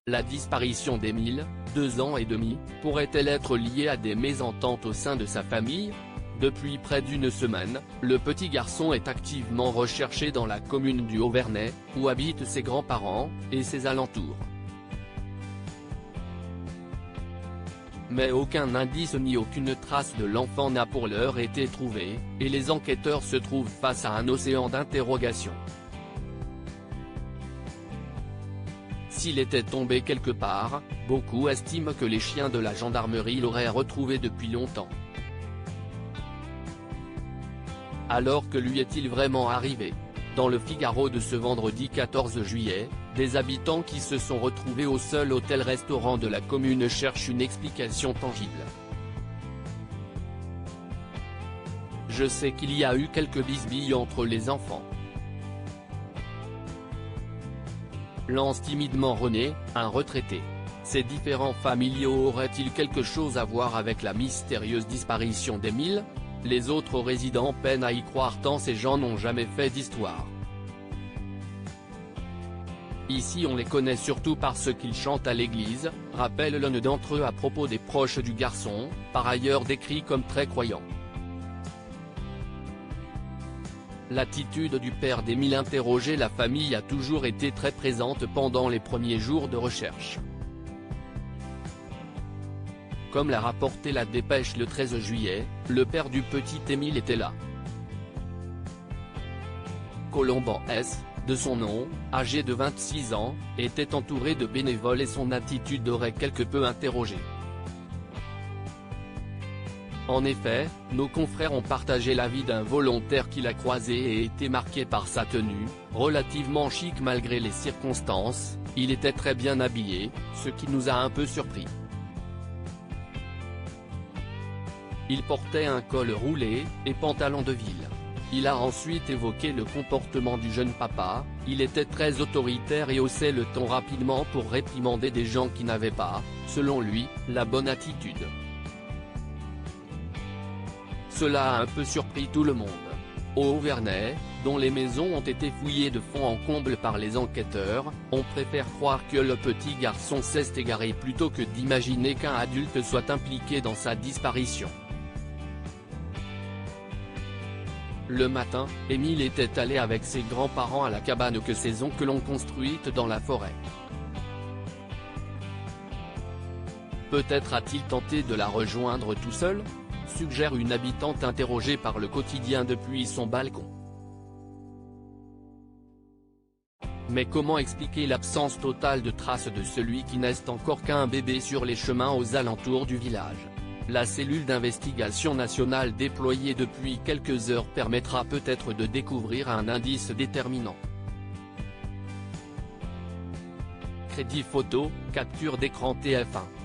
La disparition d'Émile, 2 ans et demi, pourrait-elle être liée à des mésententes au sein de sa famille? Depuis près d'une semaine, le petit garçon est activement recherché dans la commune du Haut-Vernay, où habitent ses grands-parents, et ses alentours. Mais aucun indice ni aucune trace de l'enfant n'a pour l'heure été trouvé, et les enquêteurs se trouvent face à un océan d'interrogations. S'il était tombé quelque part, beaucoup estiment que les chiens de la gendarmerie l'auraient retrouvé depuis longtemps. Alors que lui est-il vraiment arrivé? Dans le Figaro de ce vendredi 14 juillet, des habitants qui se sont retrouvés au seul hôtel-restaurant de la commune cherchent une explication tangible. Je sais qu'il y a eu quelques bisbilles entre les enfants. Lance timidement René, un retraité. Ces différends familiaux auraient-ils quelque chose à voir avec la mystérieuse disparition d'Émile? Les autres résidents peinent à y croire tant ces gens n'ont jamais fait d'histoire. Ici on les connaît surtout parce qu'ils chantent à l'église, rappelle l'un d'entre eux à propos des proches du garçon, par ailleurs décrit comme très croyant. L'attitude du père d'Émile interrogé la famille a toujours été très présente pendant les premiers jours de recherche. Comme l'a rapporté la Dépêche le 13 juillet, le père du petit Émile était là. Colomban S., de son nom, âgé de 26 ans, était entouré de bénévoles et son attitude aurait quelque peu interrogé. En effet, nos confrères ont partagé l'avis d'un volontaire qui l'a croisé et été marqué par sa tenue, relativement chic malgré les circonstances. Il était très bien habillé, ce qui nous a un peu surpris. Il portait un col roulé, et pantalon de ville. Il a ensuite évoqué le comportement du jeune papa, il était très autoritaire et haussait le ton rapidement pour réprimander des gens qui n'avaient pas, selon lui, la bonne attitude. Cela a un peu surpris tout le monde. Au Haut-Vernay, dont les maisons ont été fouillées de fond en comble par les enquêteurs, on préfère croire que le petit garçon s'est égaré plutôt que d'imaginer qu'un adulte soit impliqué dans sa disparition. Le matin, Émile était allé avec ses grands-parents à la cabane que ses oncles ont construite dans la forêt. Peut-être a-t-il tenté de la rejoindre tout seul? Suggère une habitante interrogée par le quotidien depuis son balcon. Mais comment expliquer l'absence totale de traces de celui qui n'est encore qu'un bébé sur les chemins aux alentours du village? La cellule d'investigation nationale déployée depuis quelques heures permettra peut-être de découvrir un indice déterminant. Crédit photo, capture d'écran TF1.